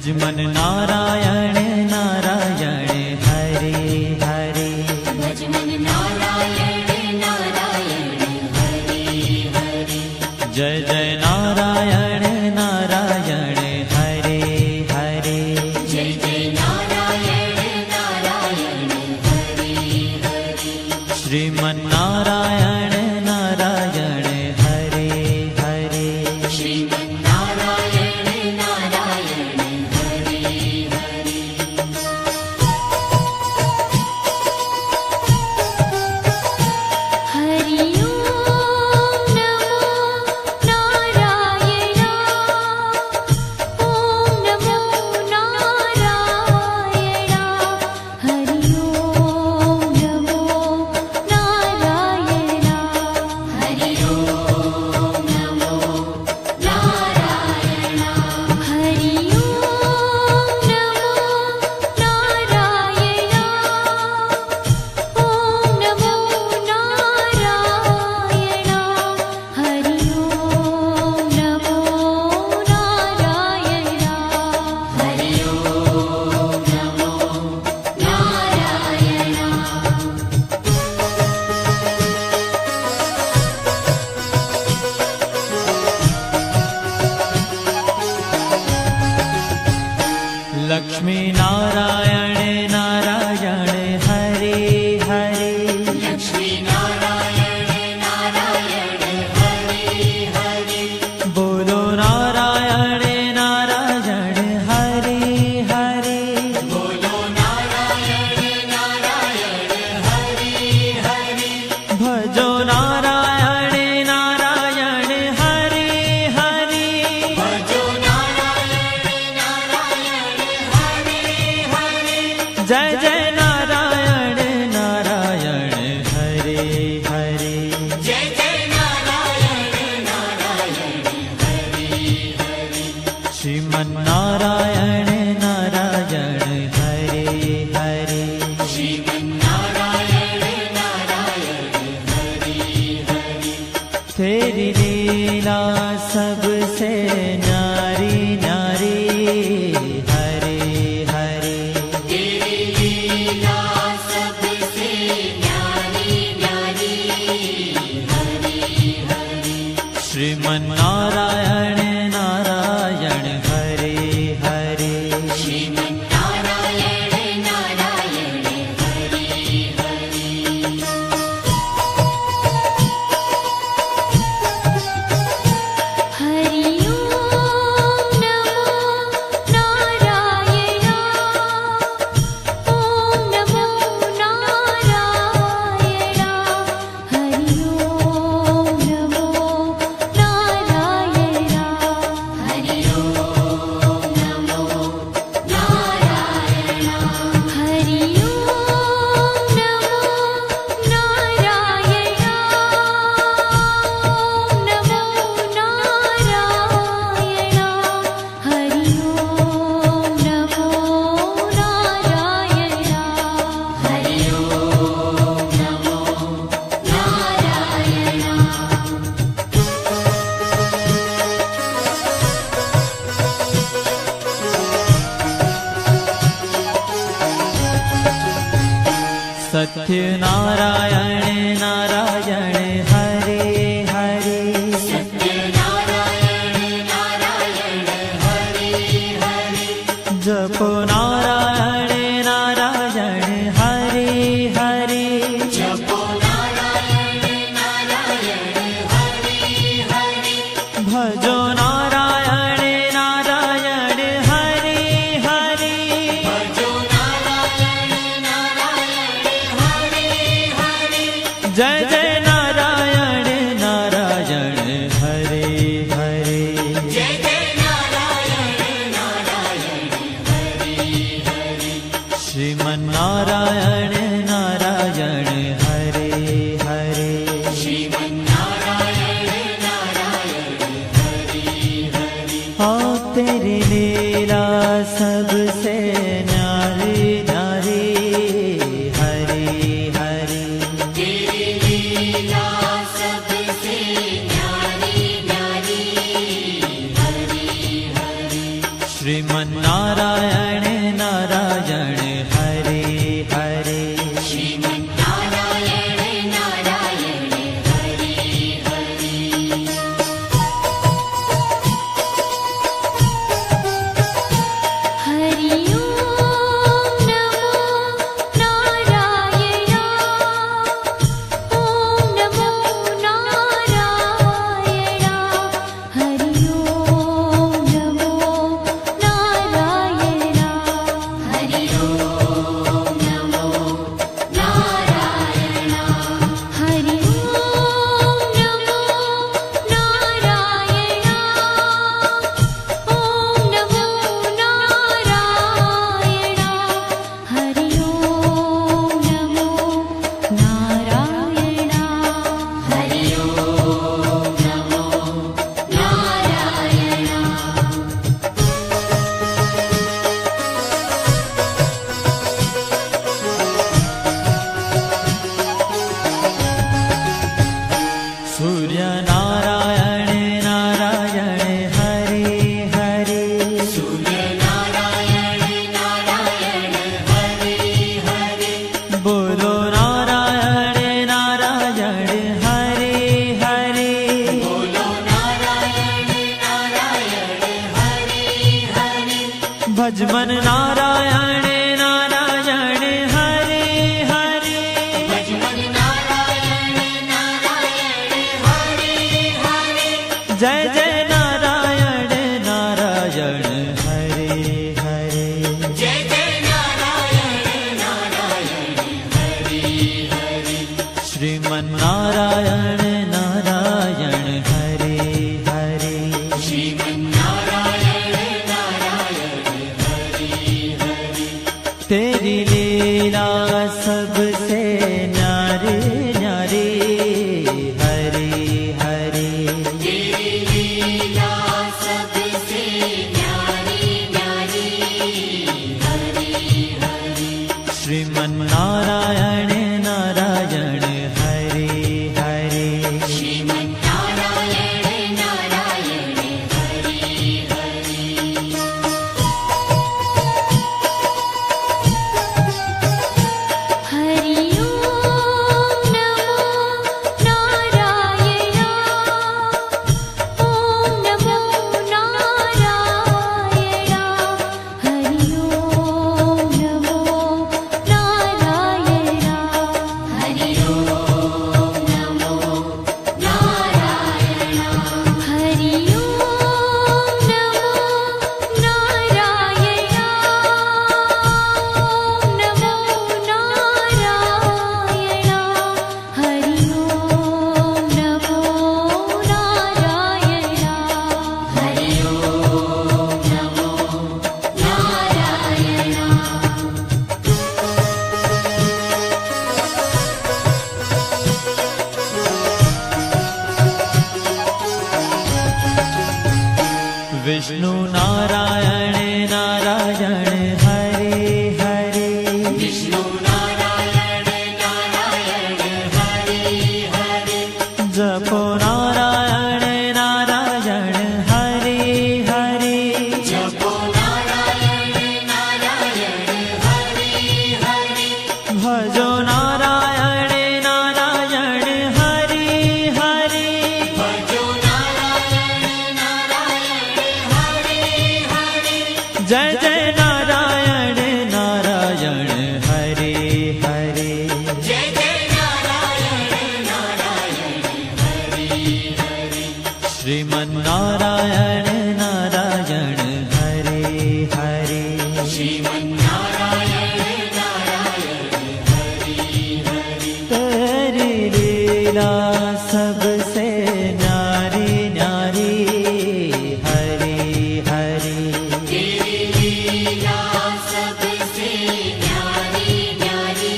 भज मन नारायण नारायण हरे हरे। भज मन नारायण नारायण हरे हरे। जय जय नारायण नारायण हरे हरे। जय जय नारायण नारायण हरे हरे। श्रीमन नारायण नारायण हरे हरे। श्रीमन नारायण नारायण हरे हरे। हरि ओम नमो नारायण। ओम नमो नारायण। हरि ओम नमो नारायण। हरि ओम नमो नारायण। हरि ओम नमो नारायण। ओम नमो नारायण। हरि ओम नमो नारायण। हरि ओम नमो नारायण। लक्ष्मी नारायण नारायण हरे हरे। लक्ष्मी नारायण नारायण हरे हरे। बोलो नारायण नारायण हरे हरे। बोलो नारायण नारायण हरे हरे। भजो नारायण नारायण हरे हरे। भजो नारायण नारायण हरे हरे। जय जय नारायण नारायण हरे हरे। जय जय नारायण नारायण हरे हरे। श्रीमन नारायण नारायण हरे हरे। श्रीमन नारायण नारायण हरे हरे। तेरी लीला सबसे न्यारी न्यारी हरे हरे। तेरी लीला सबसे न्यारी न्यारी हरे हरे। श्रीमन नारायण नारायण हरे हरे। श्रीमन नारायण नारायण हरे हरे। हरि ओम नमो नारायण। ओम नमो नारायण। हरि ओम नमो नारायण। हरि ओम नमो नारायण। हरि ओम नमो नारायण। ओम नमो नारायण। हरि ओम नमो नारायण। हरि ओम नमो सत्य नारायण नारायण हरे हरे। सत्य नारायण नारायण हरे हरे। जपो नारायण नारायण हरे हरे। जपो नारायण नारायण हरे हरे। भजो नारायण नारायण हरे हरे। भजो नारायण नारायण हरे हरे। जय जय नारायण नारायण हरे हरे। जय जय नारायण नारायण हरे हरे। श्रीमन नारायण नारायण हरे हरे। श्रीमन नारायण नारायण हरे हरे। हाँ तेरी लीला सबसे न्यारी न्यारी हरे हरे। तेरी लीला सबसे न्यारी न्यारी हरे हरे। श्रीमन्नारायण नारायण हरे हरे श्रीमन्नारायण नारायण हरि हरि हरि ओम नमो नारायण ओम नमो नारायण हरि ओम नमो नारायण हरि ओम नमो नारायण हरि ओम नमो नारायण ओम नमो नारायण हरि ओम नमो नारायण हरि ओम नमो नारायण सूर्य नारायण नारायण हरे हरे सूर्य नारायण नारायण हरि हरि बोलो नारायण नारायण हरे हरे बोलो नारायण नारायण हरि हरि भजमन नारायण नारायण हरे हरे भजमन नारायण नारायण हरि हरि जय जय नारायण नारायण हरे हरे जय जय नारायण नारायण हरि हरि श्रीमन्नारायण नारायण हरे हरे श्रीमन्नारायण नारायण हरि हरि तेरी लीला सबसे न्यारी न्यारी हरे हरे तेरी लीला सबसे न्यारी न्यारी हरि हरि श्रीमन्नारायण नारायण हरे हरे श्रीमन्नारायण नारायण हरि हरि हरि ओम नमो नारायण ओम नमो नारायण हरि ओम नमो नारायण हरि ओम नमो नारायण हरि ओम नमो नारायण ओम नमो नारायण हरि ओम नमो नारायण हरि ओम नमो नारायण विष्णु नारायण नारायण हरे हरे विष्णु नारायण नारायण हरि हरि जपो नारायण नारायण हरे हरे जपो नारायण नारायण हरि हरि भजो नारायण नारायण हरे हरे भजो नारायण नारायण हरि हरि जय जय नारायण नारायण हरे हरे जय जय नारायण नारायण हरि हरि श्रीमन्नारायण नारायण हरे हरे श्रीमन्नारायण नारायण हरि हरि तेरी लीला सबसे न्यारी न्यारी हरे हरे तेरी लीला सबसे न्यारी न्यारी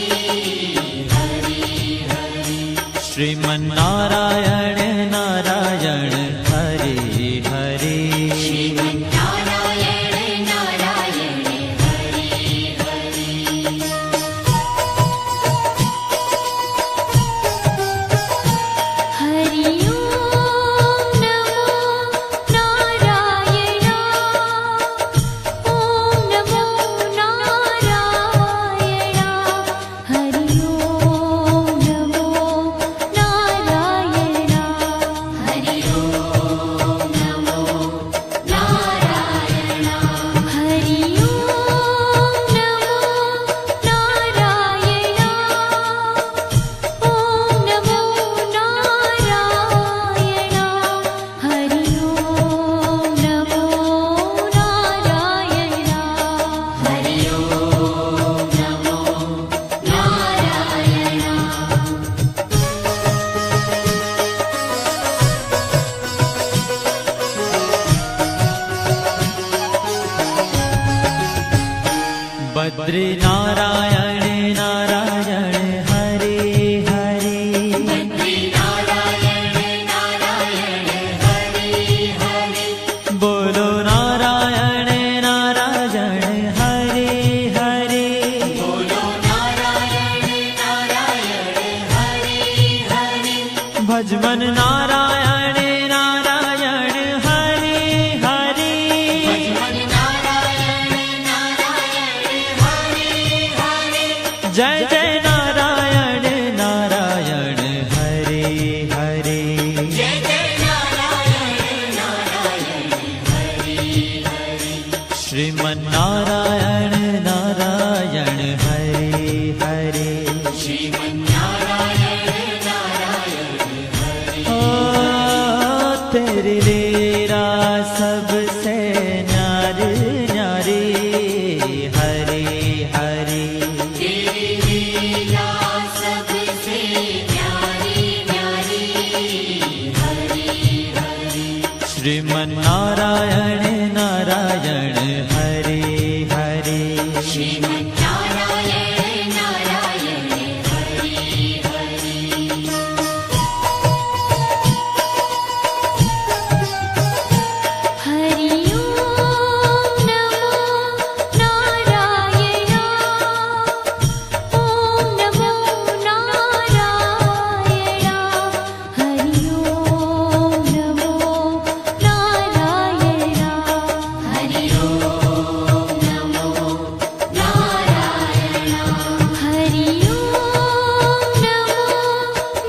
हरि हरि श्रीमन्नारायण नारायण हरे हरे बद्री नारायण नारायण हरे हरे बद्री नारायण नारायण हरे हरे बोलो नारायण नारायण हरे हरे बोलो नारायण नारायण हरे हरे भजमन नारायण नारायण हरे हरे भजमन नारायण नारायण हरे हरे जय जय नारायण नारायण हरे हरे जय जय नारायण नारायण हरे हरे श्रीमन नारायण नारायण हरे हरे श्रीमन्नारायण नारायण हरे ओ तेरी लीला सबसे न्यारी न्यारी हरे हरे तेरी लीला सबसे न्यारी न्यारी हरे हरे श्रीमन नारायण नारायण हरे हरे श्रीमन्नारायण नारायण हरे हरे हरि ओम नमो नारायण ओम नमो नारायण हरि ओम नमो नारायण हरि ओम नमो नारायण हरि ओम नमो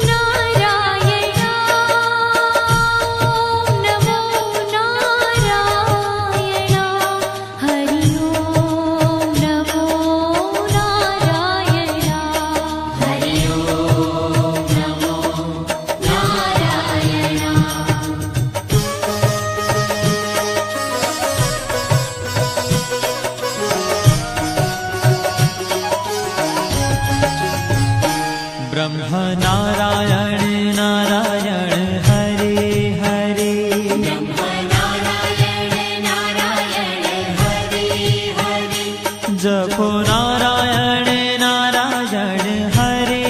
नारायण ओम नमो नारायण हरि ओम नमो नारायण हरि ओम नमो नारायण ब्रह्म नारायण नारायण हरे हरे नारायण नारायण हरे हरे जपो नारायण नारायण हरे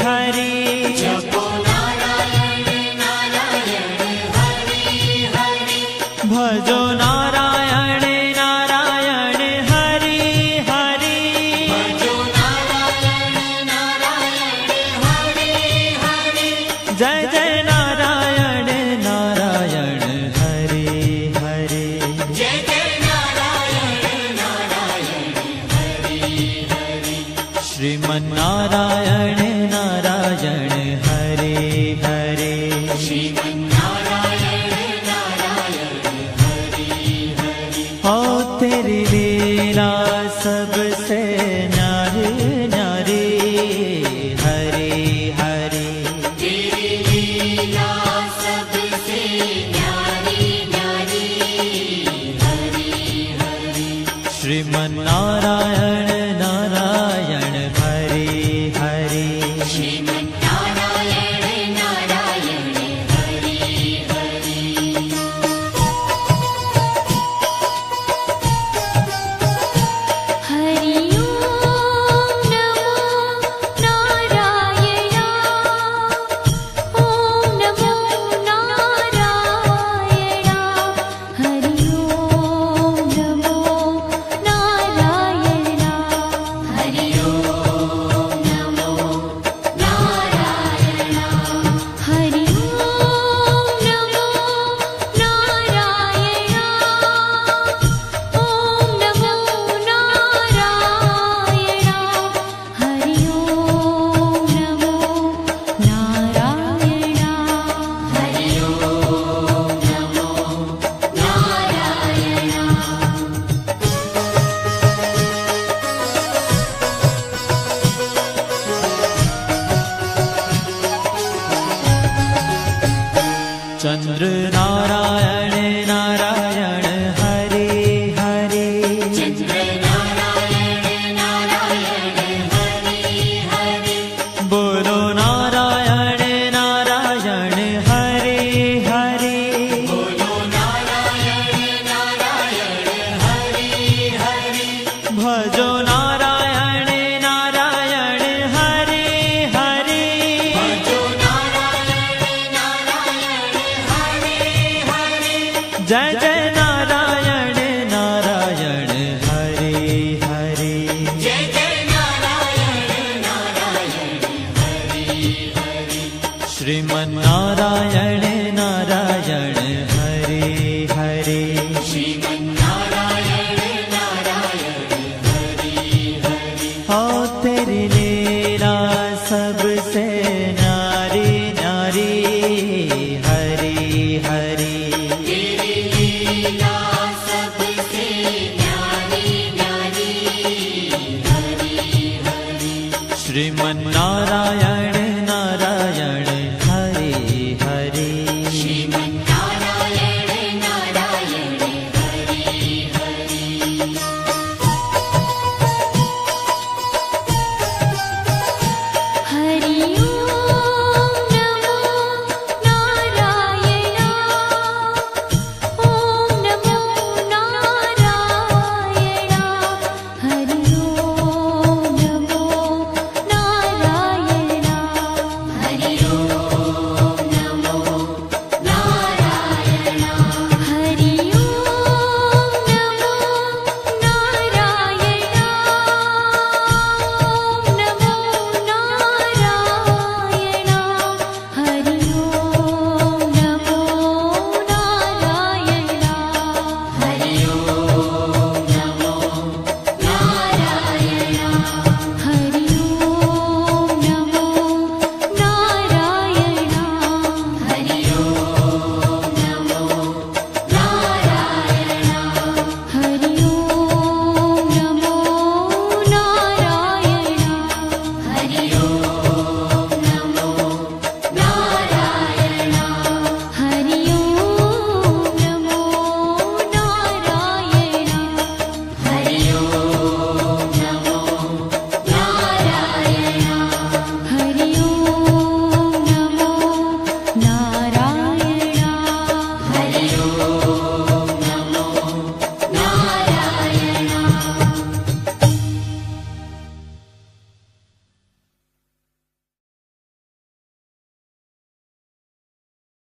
हरे जपो नारायण नारायण हरे हरे भजो नारायण नारायण हरे हरे भजो नारायण नारायण हरे हरे जय जय नारायण नारायण हरे हरे जय जय नारायण नारायण हरे हरे श्रीमन नारायण नारायण हरे हरे श्रीमन्नारायण नारायण हरे हरे ओ तेरी लीला सबसे न्यारी न्यारी हरे हरे तेरी लीला सबसे न्यारी न्यारी हरे हरे श्रीमन नारायण नारायण हरे हरे श्रीमन्नारायण नारायण हरे हरे हरि ओम नमो नारायण ओम नमो नारायण हरि ओम नमो नारायण जय जय नारायण